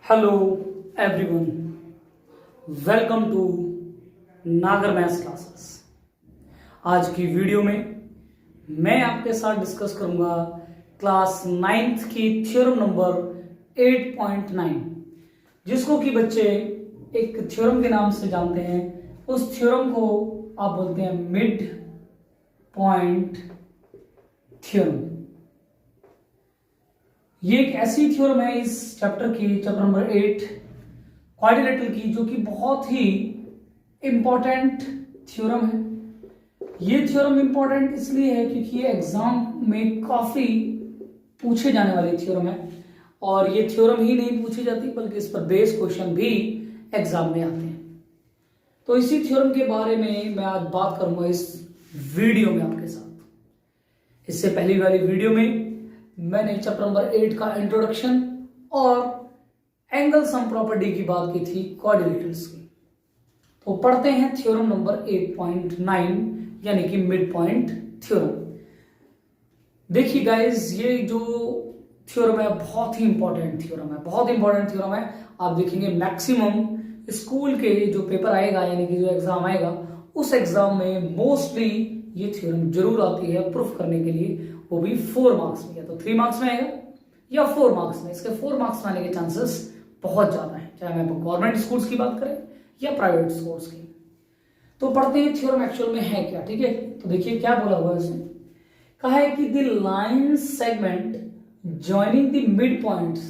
Hello everyone, welcome to नागर maths classes. आज की वीडियो में मैं आपके साथ डिस्कस करूंगा क्लास 9th की थ्योरम नंबर 8.9, जिसको कि बच्चे एक थ्योरम के नाम से जानते हैं। उस थ्योरम को आप बोलते हैं मिड पॉइंट थ्योरम। ये एक ऐसी थ्योरम है इस चैप्टर नंबर 8 क्वाड्रिलेटरल की, जो कि बहुत ही इंपॉर्टेंट थ्योरम है। ये थ्योरम इंपॉर्टेंट इसलिए है क्योंकि ये एग्जाम में काफी पूछे जाने वाली थ्योरम है, और ये थ्योरम ही नहीं पूछी जाती बल्कि इस पर बेस्ड क्वेश्चन भी एग्जाम में आते हैं। तो इसी थ्योरम के बारे में मैं आज बात करूंगा इस वीडियो में आपके साथ। इससे पहली वाली वीडियो में मैंने चैप्टर नंबर 8 का इंट्रोडक्शन और एंगल सम प्रॉपर्टी की बात की थी क्वाड्रिलेटरल्स की। तो पढ़ते हैं थ्योरम नंबर 8.9 यानी कि मिड पॉइंट थ्योरम। देखिए गाइस, ये जो थ्योरम है बहुत ही इंपॉर्टेंट थ्योरम है, बहुत इंपॉर्टेंट थ्योरम है। आप देखेंगे मैक्सिमम स्कूल के जो पेपर आएगा यानी कि जो एग्जाम आएगा, उस एग्जाम में मोस्टली ये थ्योरम जरूर आती है प्रूफ करने के लिए, वो भी 4 मार्क्स में, या तो 3 मार्क्स में आएगा या 4 मार्क्स में। इसके 4 मार्क्स में आने के चांसेस बहुत ज्यादा है, चाहे मैं गवर्नमेंट स्कूल्स की बात करें या प्राइवेट स्कूल्स की। तो पढ़ते हैं थ्योरम एक्चुअल में है क्या। ठीक है, तो देखिए क्या बोला हुआ है इसमें। कहा है कि the line segment joining the mid points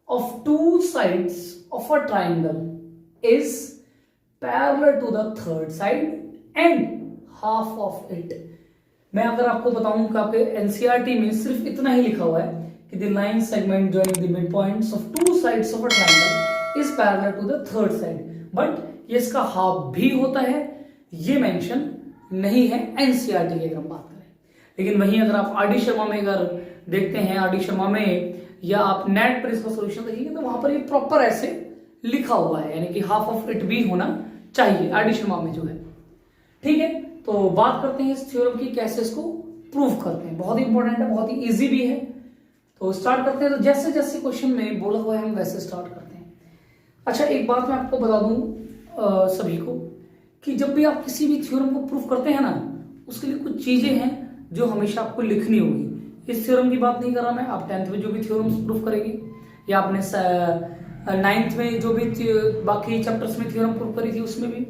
of two sides of a triangle is parallel to the third side and half of it. मैं अगर आपको बताऊं कि आपके एनसीईआरटी में सिर्फ इतना ही लिखा हुआ है कि the line segment joining the mid points of two sides of a triangle is parallel to the third side, but ये इसका हाफ भी होता है, ये मेंशन नहीं है एनसीईआरटी की अगर हम बात करें। लेकिन वहीं अगर आप आर डी शर्मा में अगर देखते हैं, आर डी शर्मा में या आप नेट पर इसका सोल्यूशन देखिए तो वहां पर ये प्रॉपर ऐसे लिखा हुआ है, यानी कि हाफ ऑफ इट भी होना चाहिए आर डी शर्मा में जो है। ठीक है, तो बात करते हैं इस थ्योरम की, कैसे इसको प्रूव करते हैं। बहुत ही इंपॉर्टेंट है, बहुत ही इजी भी है। तो स्टार्ट करते हैं। तो जैसे जैसे क्वेश्चन में बोला हुआ है हम वैसे स्टार्ट करते हैं। अच्छा, एक बात मैं आपको बता दूं सभी को कि जब भी आप किसी भी थ्योरम को प्रूव करते हैं ना, उसके लिए कुछ चीजें हैं जो हमेशा आपको लिखनी होगी। इस थ्योरम की बात नहीं कर रहा मैं, आप 10th में जो भी थ्योरम प्रूव करेंगे या आपने 9th में जो भी बाकी चैप्टर्स में थ्योरम प्रूव करी थी उसमें भी,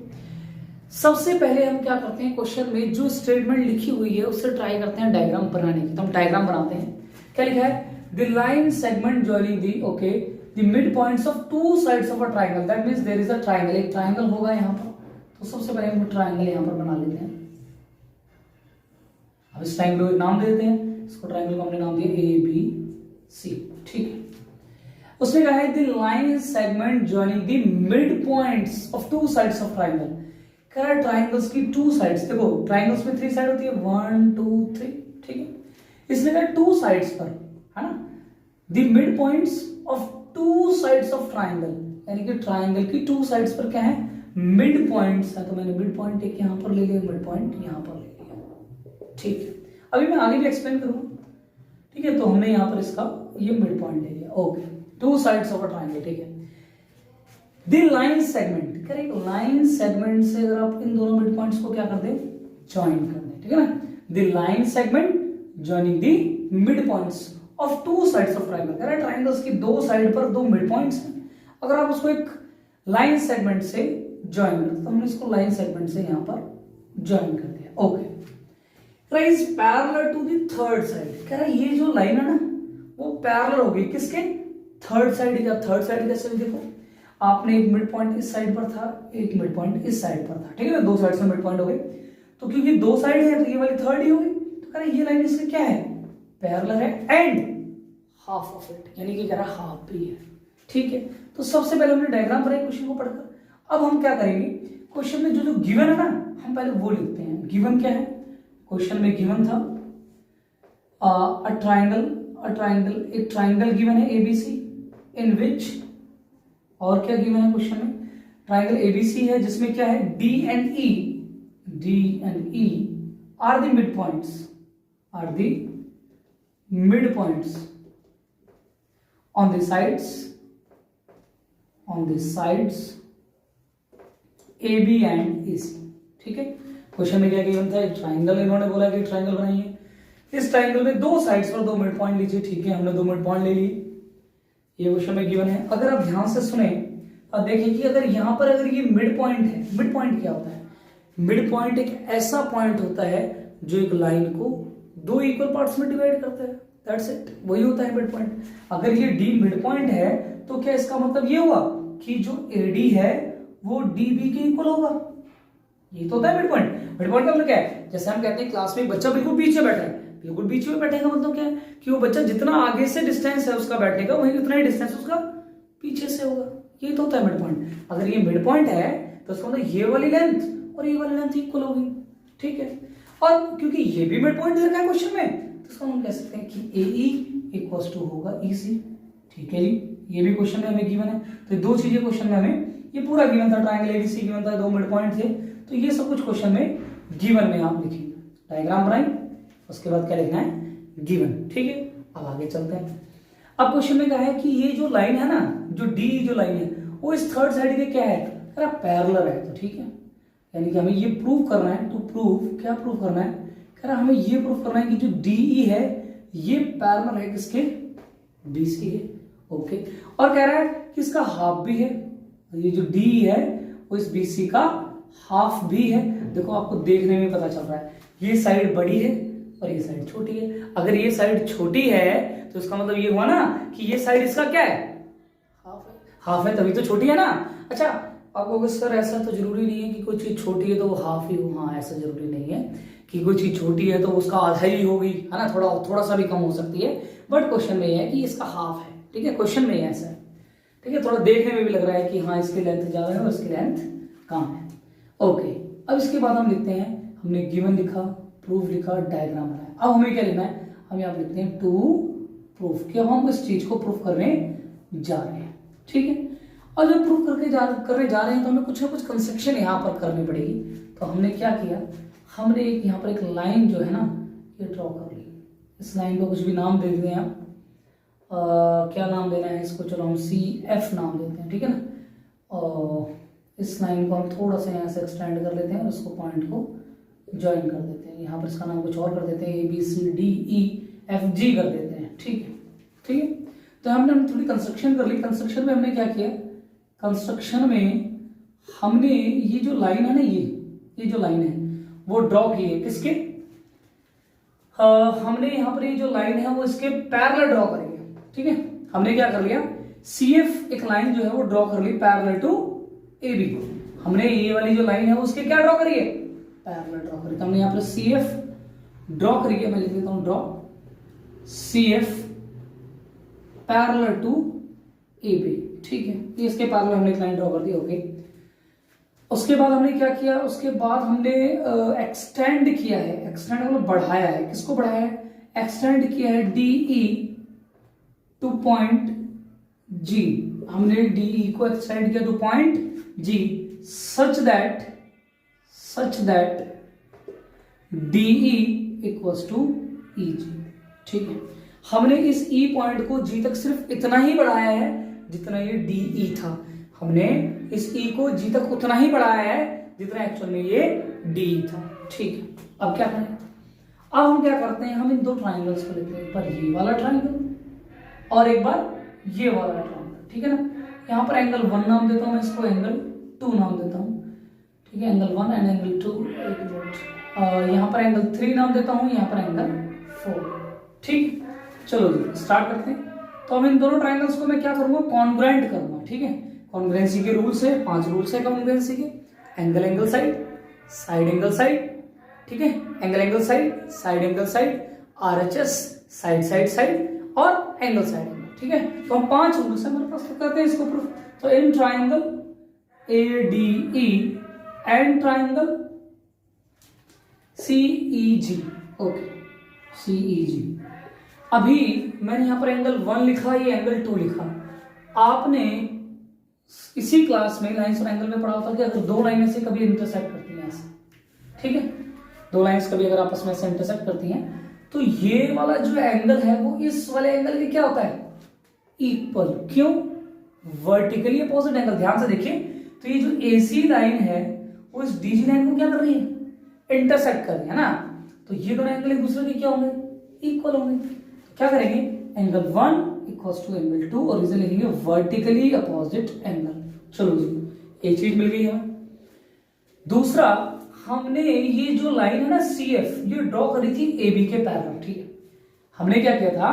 सबसे पहले हम क्या करते हैं, क्वेश्चन में जो स्टेटमेंट लिखी हुई है उससे ट्राई करते हैं डायग्राम बनाने की। तो हम डायग्राम बनाते हैं। क्या लिखा है, the line segment joining the mid points of two sides of a triangle, that means there is a triangle. एक ट्रायंगल होगा यहाँ पर, तो सबसे पहले हम ट्रायंगल यहाँ पर बना लेते हैं। अब इस ट्रायंगल को एक नाम दे देते हैं, इसको ट्रायंगल को हमने नाम दिया ABC। ठीक है, उसने कहा है the line segment joining the mid points of two sides of triangle. कह रहा है ट्राइंगल्स की 2 साइड्स, देखो ट्राइंगल्स में 3 साइड होती है, 1 2 3। ठीक है, इसने कहा 2 साइड्स पर, है ना, the mid points of 2 sides of triangle, यानी कि ट्राइंगल की 2 साइड्स पर क्या है, मिड पॉइंट्स है। तो मैंने मिड पॉइंट एक यहां पर ले लिया, मिड पॉइंट यहां पर ले लिया। ठीक है, अभी मैं आगे भी एक्सप्लेन करूंगा। ठीक है, तो हमने यहां पर इसका ये मिड पॉइंट ले लिया। Okay, 2 sides of a triangle. ठीक है, the line segment, correct, line segment से अगर आप इन दोनों मिड पॉइंट्स को क्या कर दें, ज्वाइन कर दें। ठीक है ना, the line segment joining the mid points of two sides of triangle. कह रहा है ट्रायंगल्स की 2 साइड पर 2 मिड पॉइंट्स हैं, अगर आप उसको एक लाइन सेगमेंट से ज्वाइन करते, तो हमने इसको लाइन सेगमेंट से यहां पर ज्वाइन कर दिया। Okay, is parallel to the third side. कह रहा है ये जो लाइन है ना वो पैरेलल होगी किसके, थर्ड साइड का। थर्ड साइड कैसे, देखो आपने एक मिड पॉइंट इस साइड पर था, एक मिड पॉइंट इस साइड पर था। ठीक है ना, 2 साइड से मिड पॉइंट हो गए, तो क्योंकि 2 साइड है तो ये वाली थर्ड ही होगी। तो कह रहा है ये लाइन इसके क्या है, पैरेलल है एंड हाफ ऑफ इट, यानी कि कह रहा है हाफ भी है। ठीक है, तो सबसे पहले हमने डायग्राम बनाई क्वेश्चन को पढ़कर। अब हम क्या करेंगे, क्वेश्चन में जो जो गिवन है ना हम पहले वो लिखते हैं। गिवन क्या है, क्वेश्चन में गिवन था अ ट्राइंगल, एक ट्राइंगल गिवन है ABC इन विच, और क्या गिवन है क्वेश्चन में, ट्राइंगल ABC है जिसमें क्या है D and E are the mid points on the sides on this sides AB and AC। ठीक है, क्वेश्चन में क्या गिवन था, एक ट्राइंगल इन्होंने बोला कि ट्राइंगल बनाइए, इस ट्राइंगल में दो साइड्स पर दो मिड पॉइंट लीजिए। ठीक है, हमने दो मिड पॉइंट ले लिए, ये क्वेश्चन में गिवन है। अगर आप ध्यान से सुने और देखें कि अगर यहां पर अगर ये मिड पॉइंट है, मिड पॉइंट क्या होता है, मिड पॉइंट एक ऐसा पॉइंट होता है जो एक लाइन को दो इक्वल पार्ट्स में डिवाइड करता है, दैट्स इट, वही होता है मिड पॉइंट। अगर ये D मिड पॉइंट है तो क्या इसका मतलब ये हुआ कि जो AD है वो DB के इक्वल होगा, ये तो होता है मिड पॉइंट। मिड पॉइंट का मतलब क्या है, जैसे हम कहते हैं क्लास में बच्चा बिल्कुल बीच में बैठा है, बिल्कुल बीच में बैठेगा मतलब क्या है कि वो बच्चा जितना आगे से डिस्टेंस है उसका बैठने का, वही उतना ही डिस्टेंस उसका पीछे से होगा, ये तो होता है मिड पॉइंट। अगर ये मिड पॉइंट है तो उसका मतलब ये वाली लेंथ और ये वाली लेंथ इक्वल होगी। ठीक है, और क्योंकि ये भी मिड पॉइंट दे रखा है क्वेश्चन में, तो इसका हम कह सकते हैं कि AE इक्वल्स टू होगा EC। ठीक है जी, ये भी क्वेश्चन में हमें गिवन है। तो दो चीजें क्वेश्चन में हमें, ये पूरा गिवन था, ट्रायंगल ABC गिवन था, दो मिड पॉइंट थे, तो ये सब कुछ क्वेश्चन में गिवन में आप लिखिए, डायग्राम बनाएंगे, उसके बाद क्या लिखना है, गिवन। ठीक है, अब आगे चलते हैं। अब क्वेश्चन में क्या है कि ये जो लाइन है ना, जो D जो लाइन है वो इस थर्ड साइड के क्या है, पैरेलल है। तो ठीक है, यानी कि हमें ये प्रूव करना है, तो प्रूव क्या प्रूव करना है, कह रहा हमें ये प्रूव करना है कि जो DE है ये पैरेलल है किसके, BC है। ओके, और कह रहा है कि इसका हाफ भी है, ये जो DE है वो इस BC का हाफ भी है। देखो आपको देखने में पता चल रहा है, ये साइड बड़ी है और ये साइड छोटी है। अगर ये साइड छोटी है तो इसका मतलब ये हुआ ना कि ये साइड इसका क्या है, हाफ है, हाफ है तभी तो छोटी है ना। अच्छा, आपको सर ऐसा तो जरूरी नहीं है कि कोई चीज छोटी है तो वो हाफ ही हो, हाँ ऐसा जरूरी नहीं है कि कोई चीज छोटी है तो उसका आधा ही होगी, है ना, थोड़ा सा भी कम हो सकती है, बट क्वेश्चन में ये है कि इसका हाफ है। ठीक है, क्वेश्चन में ऐसा है। ठीक है, थोड़ा देखने में भी लग रहा है कि हाँ इसकी लेंथ ज्यादा है और इसकी लेंथ कम है। ओके, अब इसके बाद हम लिखते हैं, हमने गिवन लिखा, प्रूफ लिखा, डायग्राम बनाया। अब हमें क्या लिखना है, हम यहाँ लिखते हैं टू प्रूफ, कि अब हम इस चीज को प्रूफ करने जा रहे हैं। ठीक है, और जब प्रूफ करने जा रहे हैं तो हमें कुछ ना कुछ कंस्ट्रक्शन यहाँ पर करनी पड़ेगी। तो हमने क्या किया, हमने यहाँ पर एक लाइन जो है ना ये ड्रॉ कर ली। इस लाइन को कुछ भी नाम दे देते हैं आप, क्या नाम देना है इसको, चलो हम CF नाम देते हैं। ठीक है ना, और इस लाइन को हम थोड़ा सा यहाँ से एक्सटेंड कर लेते हैं और इसको पॉइंट को ज्वाइन कर देते हैं। यहाँ पर इसका नाम कुछ और कर देते हैं, ABCDEFG कर देते हैं। ठीक है, ठीक है, तो हमने थोड़ी कंस्ट्रक्शन कर ली। कंस्ट्रक्शन में हमने क्या किया, कंस्ट्रक्शन में हमने ये जो लाइन है ना, ये जो लाइन है वो ड्रॉ की है किसके, हमने यहाँ पर ये जो लाइन है वो इसके पैरेलल ड्रॉ करेंगे। ठीक है, हमने क्या कर लिया, CF एक लाइन जो है वो ड्रॉ कर ली पैरेलल टू AB। हमने ये वाली जो लाइन है वो उसके क्या ड्रॉ करी है, पैरेलल ड्रॉ करी। तो हमने यहाँ पर CF ड्रॉ करी है, मैं लिख देता हूँ draw CF parallel to AB। ठीक है, ये इसके पैरेलल हमने एक लाइन ड्रॉ कर दी। ओके, उसके बाद हमने क्या किया, उसके बाद हमने एक्सटेंड किया है, एक्सटेंड मतलब बढ़ाया है, किसको बढ़ाया है, एक्सटेंड किया है DE टू पॉइंट G। हमने DE को एक्सटेंड किया to point G such that DE equals to EG। ठीक है, हमने इस E पॉइंट को G तक सिर्फ इतना ही बढ़ाया है जितना ये DE था। हमने इस E को G तक उतना ही बढ़ाया है जितना एक्चुअल में ये DE था। ठीक है, अब क्या करें, अब हम क्या करते हैं, हम इन दो ट्राइंगल्स को लेते हैं, एक बार ये वाला ट्राइंगल और एक बार ये वाला ट्राइंगल। ठीक है ना, यहाँ पर एंगल 1 नाम देता हूँ मैं इसको, एंगल 2 नाम देता हूँ। ठीक है, एंगल 1 एंड एंगल 2, एक मिनट, यहाँ पर एंगल 3 नाम देता हूँ, यहाँ पर एंगल 4। ठीक, चलो जी स्टार्ट करते हैं। तो अब इन दोनों ट्राइंगल्स को मैं क्या करूंगा, कॉन्ग्रुएंट करूंगा। ठीक है, कॉन्ग्रुएंसी के रूल्स है, 5 रूल्स है कॉन्ग्रुएंसी के, angle side, side angle side, ठीक है, angle side, side angle side, RHS side और एंगल साइड। ठीक है, तो हम 5 रूल्स है हमारे पास, तो करते हैं इसको प्रूफ। तो in triangle ADE and triangle CEG। Okay, CEG। अभी मैंने यहां पर एंगल 1 लिखा, ये एंगल 2 लिखा। आपने इसी क्लास में लाइंस और एंगल में पढ़ा होता कि अगर दो लाइनें से कभी इंटरसेक्ट करती हैं ऐसे, ठीक है, दो लाइंस कभी अगर आपस में से इंटरसेक्ट करती हैं तो ये वाला जो एंगल है वो इस वाले एंगल के क्या होता है, इक्वल। क्यों, वर्टिकली अपोजिट एंगल। ध्यान से देखिए, तो ये जो AC लाइन है वो इस DG लाइन को क्या कर रही है, इंटरसेक्ट कर रही है ना। तो ये दोनों एंगल एक दूसरे के क्या होंगे, इक्वल होंगे। तो क्या करेंगे, एंगल 1 इक्वल्स टू एंगल 2 और इसे लिखेंगे वर्टिकली अपोजिट एंगल। चलो जी, एक चीज मिल गई हमें। दूसरा, हमने ये जो लाइन है ना CF, ये ड्रॉ करी थी AB के पैरेलल। ठीक है, हमने क्या किया था,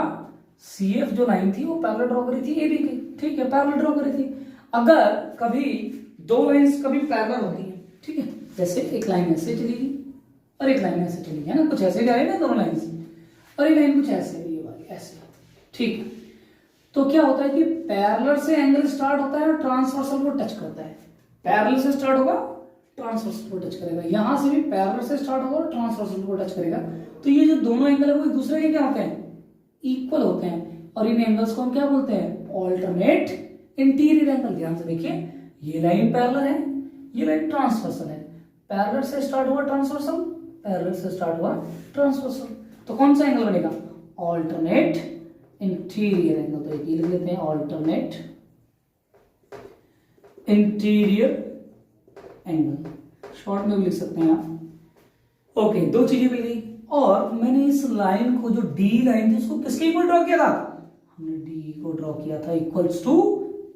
CF जो लाइन थी वो पैरेलल ड्रॉ करी थी AB के। ठीक है, पैरेलल ड्रॉ करी थी। अगर कभी दो लाइंस कभी पैरेलल होती है, ठीक है, जैसे एक लाइन ऐसे चलेगी और एक लाइन ऐसे चलेगी, है ना, कुछ ऐसे जा रही है ना दोनों लाइन, और एक लाइन कुछ ऐसे भी वाली ऐसे। ठीक है, तो क्या होता है कि पैरेलल से एंगल स्टार्ट होता है और ट्रांसवर्सल को टच करता है। पैरेलल से स्टार्ट होगा, ट्रांसवर्सल को टच करेगा। यहां से भी पैरेलल से स्टार्ट होगा और ट्रांसवर्सल को टच करेगा। तो ये जो दोनों एंगल है वो एक दूसरे के क्या होते हैं, इक्वल होते हैं। और इन एंगल्स को हम क्या बोलते हैं, ऑल्टरनेट इंटीरियर एंगल। ध्यान से देखिए, ये लाइन पैरेलल है, ये लाइन ट्रांसवर्सल है। पैरेलल से स्टार्ट हुआ ट्रांसवर्सल, पैरेलल से स्टार्ट हुआ ट्रांसवर्सल, तो कौन सा एंगल बनेगा, ऑल्टरनेट इंटीरियर एंगल। तो ये लिख लेते हैं ऑल्टरनेट इंटीरियर एंगल, शॉर्ट में भी लिख सकते हैं आप। ओके, दो चीजें मिल गई। और मैंने इस लाइन को, जो डी लाइन थी, उसको किसके इक्वल ड्रॉ किया था, हमने डी को ड्रॉ किया था इक्वल्स टू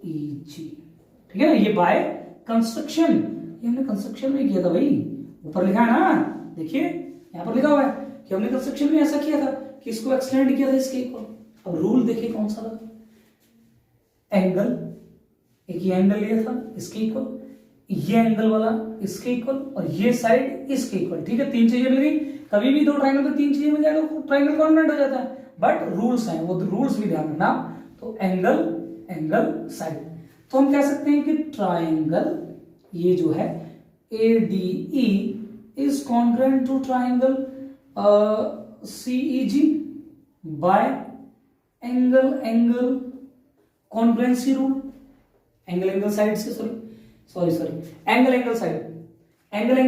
EG। ठीक है ना, ये बाय कंस्ट्रक्शन, ये हमने कंस्ट्रक्शन में किया था भाई, ऊपर लिखा है ना, देखिए यहां पर लिखा हुआ है कि हमने कंस्ट्रक्शन में ऐसा किया था कि इसको एक्सटेंड किया था इसके इक्वल। अब रूल देखिए कौन सा लगा, एंगल, एक ये एंगल लिया था इसके इक्वल, ये एंगल वाला इसके इक्वल, और ये साइड इसके इक्वल। ठीक है, तीन चीजें मिल गई। कभी भी दो ट्रायंगल में तीन चीजें मिल जाएगा तो ट्रायंगल कॉन्वेंट हो जाता है, बट रूल्स हैं, वो रूल्स भी ध्यान रखना। तो एंगल, एंगल, साइड, तो हम कह सकते हैं कि ट्रायंगल ये जो है ADE is congruent to triangle CEG by angle angle congruency rule. Angle angle side से सॉरी एंगल एंगल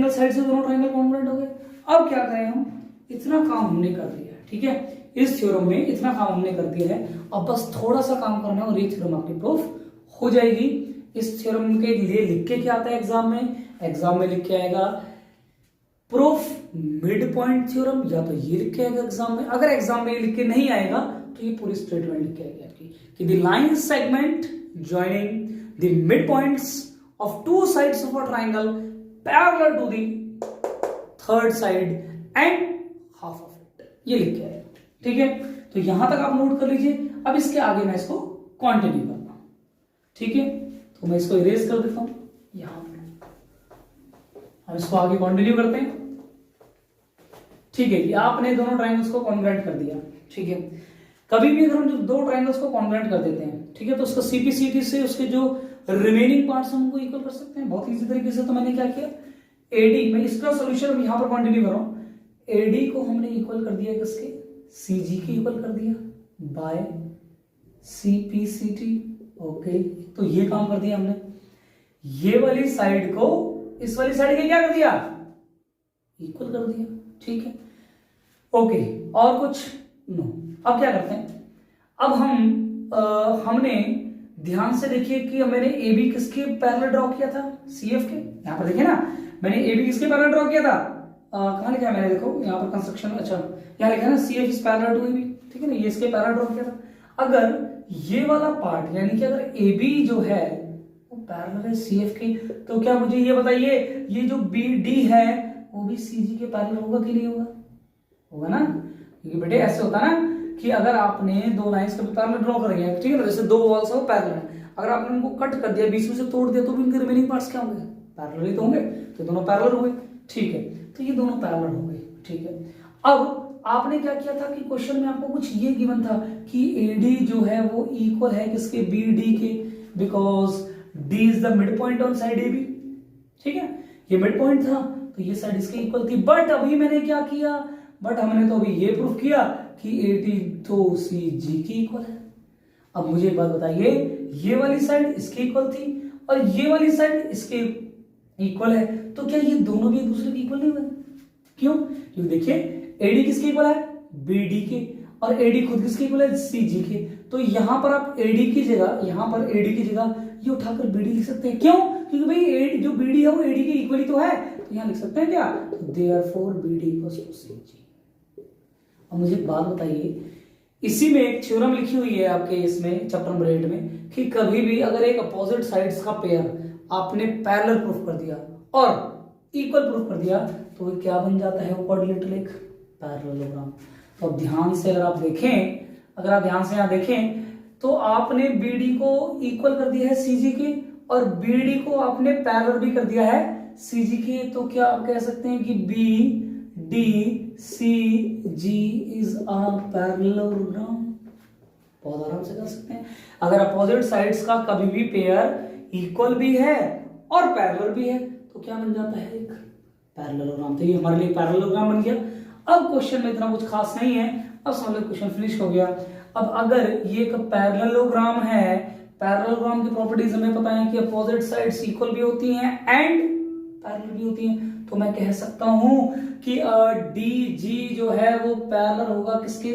साइड से दोनों ट्रायंगल कॉन्ग्रुएंट हो गए। अब क्या करें हम, इतना काम हमने कर दिया है। ठीक है, इस थ्योरम में इतना काम हमने कर दिया है, अब बस थोड़ा सा काम करना है और ये थ्योरम आपकी प्रूफ हो जाएगी। इस थ्योरम के लिए लिख के क्या आता है एग्जाम में लिख के आएगा प्रूफ मिड पॉइंट थ्योरम, या तो ये लिख के आएगा एग्जाम में। अगर एग्जाम में लिख के नहीं आएगा तो ये पूरी स्टेटमेंट लिख के आएगी आपकी कि the line segment joining the mid points of two sides of a triangle parallel to the third side and half of it, ये लिख के आएगा। ठीक है, तो यहां तक आप नोट कर लीजिए। अब इसके आगे मैं इसको कंटिन्यू करता हूं। ठीक है, तो मैं इसको इरेज कर देता हूं यहां पे, हम इसको आगे कंटिन्यू करते हैं। ठीक है, आपने दोनों ट्रायंगल्स को कॉन्ग्रुएंट कर दिया। ठीक है, कभी भी अगर हम जब दो ट्रायंगल्स को कॉन्ग्रुएंट कर देते हैं, ठीक है, तो उसका CPCT से उसके जो रिमेनिंग पार्ट्स हम उनको इक्वल कर सकते हैं बहुत इजी तरीके से। तो मैंने क्या किया, AD, मैं इसका सोल्यूशन यहां पर कंटिन्यू कर रहा हूं। AD को हमने इक्वल कर दिया किसके, CG के इक्वल कर दिया बाय CPCT। ओके, तो ये काम कर दिया हमने। ये वाली साइड को इस वाली साइड के क्या कर दिया, इक्वल कर दिया। ठीक है, ओके, और कुछ नो। अब क्या करते हैं, अब हमने ध्यान से देखिए कि मैंने AB किसके पैरेलल ड्रॉ किया था, CF के। यहां पर देखिए ना, मैंने AB किसके पैरेलल ड्रॉ किया था, कहां लिखा है मैंने, देखो यहां पर कंस्ट्रक्शन, अच्छा यहां लिखा है ना CF is parallel to AB। ठीक है ना, ये इसके पैरेलल ड्रॉ किया था। अगर ये वाला पार्ट, यानी कि अगर AB जो है वो पैरेलल है CF के, तो क्या मुझे ये बताइए, ये जो BD है वो भी CG के पैरेलल होगा कि नहीं होगा, होगा ना। क्योंकि बेटे ऐसे होता है ना कि अगर आपने दो लाइंस कभी पैरेलल ड्रॉ कर रही है, ठीक है ना, जैसे दो वॉल्स है वो पैरेलल है, अगर आपने उनको कट कर दिया, बीच में से तोड़ दिया, तो भी उनके रिमेनिंग पार्ट्स क्या होंगे, पैरेलल ही तो होंगे। तो दोनों पैरेलल हो गए। ठीक है, तो ये दोनों पैरेलल हो गए। ठीक है, अब आपने क्या किया था कि क्वेश्चन में आपको कुछ ये गिवन था कि AD जो है वो इक्वल है किसके, BD के, because D is the mid point on side AB। ठीक है, ये मिड पॉइंट था तो ये साइड इसके इक्वल थी। बट अभी मैंने क्या किया, बट हमने तो अभी ये प्रूफ किया कि AD तो CG की इक्वल है। अब मुझे एक बात बताइए, ये वाली साइड इसके इक्वल थी और ये वाली साइड इसके इक्वल है, तो क्या ये दोनों भी एक दूसरे के इक्वल नहीं हुए? क्यों? क्योंकि देखिए AD किसके इक्वल है, BD के, और AD खुद किसके इक्वल है, CG के। तो यहां पर आप एडी की जगह, यहां पर एडी की जगह ये उठाकर बीडी लिख सकते हैं। क्यों? क्योंकि भाई जो बीडी है वो एडी के इक्वली तो है, तो यहां लिख सकते हैं क्या, therefore BD equals to CG. अब मुझे एक बात बताइए, इसी में एक थ्योरम लिखी हुई है आपके इसमें चैप्टर नंबर 8 में कि कभी भी अगर एक अपोजिट साइड्स का पेयर आपने पैरेलल प्रूफ कर दिया और इक्वल प्रूफ कर दिया तो वो क्या बन जाता है, क्वाड्रिलेटरल एक पैरेललोग्राम। तो अब ध्यान से अगर आप देखें, अगर आप ध्यान से यहां देखें तो आपने बीडी को इक्वल कर दिया है सीजी के और बीडी को आपने पैरेलल भी कर दिया है सीजी के। तो क्या आप कह सकते हैं कि B D C G is a parallelogram. बहुत आराम से कर सकते हैं। अगर अपोजिट साइड्स का कभी भी पेयर इक्वल भी है और पैरेलल भी है तो क्या बन जाता है, एक पैरेललोग्राम। तो ये हमारे लिए पैरेललोग्राम बन गया। अब क्वेश्चन में इतना कुछ खास नहीं है, अब समझ लो क्वेश्चन फिनिश हो गया। अब अगर ये एक पैरेललोग्राम है, पैरेललोग्राम की प्रॉपर्टीज हमें पता है कि अपोजिट साइड्स इक्वल भी होती हैं एंड पैरेलल भी होती हैं, तो मैं कह सकता हूं कि डी जी जो है वो पैरेलल होगा किसके,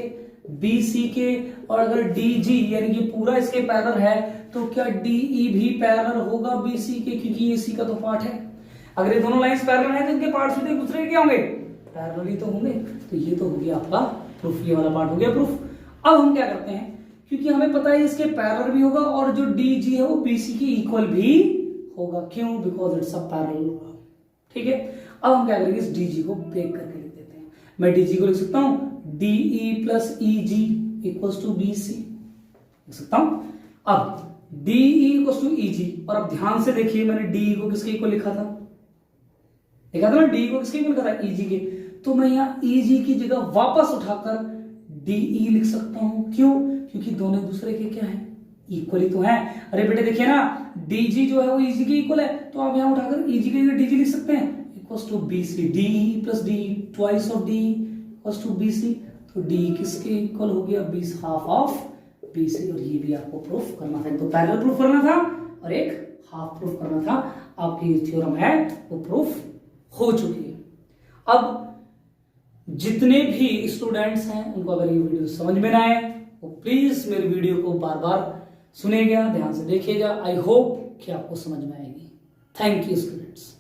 बी सी के। और अगर डी जी यानी कि पूरा इसके पैरेलल है तो क्या डी ई भी पैरेलल होगा बी सी के, क्योंकि ये सी का तो पार्ट है। अगर ये दोनों लाइंस पैरेलल हैं तो इनके पार्ट्स भी एक दूसरे के क्या होंगे, पैरेलल ही तो होंगे। तो ये तो हो गया आपका प्रूफ, ये वाला पार्ट हो गया प्रूफ। अब हम क्या करते हैं, क्योंकि हमें पता है इसके पैरेलल भी होगा और जो डी जी है वो बी सी के इक्वल भी होगा। क्यों? बिकॉज इट्स अ पैरेलल होगा। ठीक है, अब हम क्या करेंगे, इस डी जी को ब्रेक करके लिख देते हैं। मैं डी जी को लिख सकता हूं D E plus E G equals to B C, लिख सकता हूं। अब D E equals to E G, और अब ध्यान से देखिए मैंने डी को किसके इक्वल लिखा था, देखा था ना, डी को किसके इक्वल लिखा था, ई जी के। तो मैं यहाँ ई जी की जगह वापस उठाकर डी ई लिख सकता हूं। क्यों? क्योंकि दोनों दूसरे के क्या है, इक्वली तो है। अरे बेटे देखिए ना, डी जी जो है वो ई जी के इक्वल है, तो आप यहाँ उठाकर ई जी की जगह डी जी लिख सकते हैं equals to B C, D E plus D twice of D equals to B C. तो डी किसके इक्वल हो गया, 20 हाफ ऑफ बी सी। और ये भी आपको प्रूफ करना था, तो पैरेलल प्रूफ करना था और एक हाफ प्रूफ करना था। आपकी थ्योरम है वो प्रूफ हो चुकी है। अब जितने भी स्टूडेंट्स हैं उनको अगर ये वीडियो समझ में ना आए वो प्लीज मेरे वीडियो को बार बार सुनेगा, ध्यान से देखिएगा। आई होप कि आपको समझ में आएगी। Thank you students.